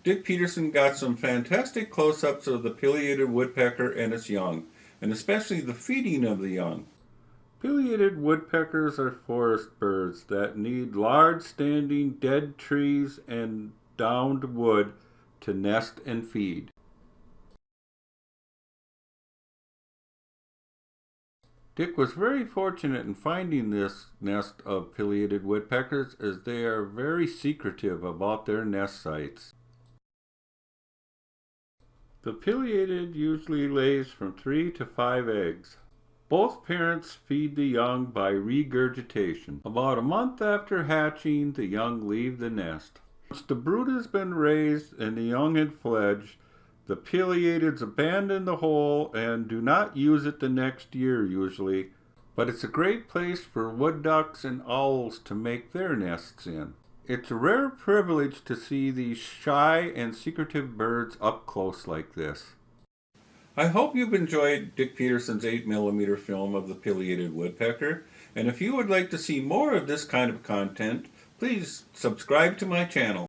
Dick Peterson got some fantastic close-ups of the pileated woodpecker and its young, and especially the feeding of the young. Pileated woodpeckers are forest birds that need large standing dead trees and downed wood to nest and feed. Dick was very fortunate in finding this nest of pileated woodpeckers, as they are very secretive about their nest sites. The pileated usually lays from 3 to 5 eggs. Both parents feed the young by regurgitation. About a month after hatching, the young leave the nest. Once the brood has been raised and the young had fledged, the pileateds abandon the hole and do not use it the next year usually, but it's a great place for wood ducks and owls to make their nests in. It's a rare privilege to see these shy and secretive birds up close like this. I hope you've enjoyed Dick Peterson's 8mm film of the pileated woodpecker, and if you would like to see more of this kind of content, please subscribe to my channel.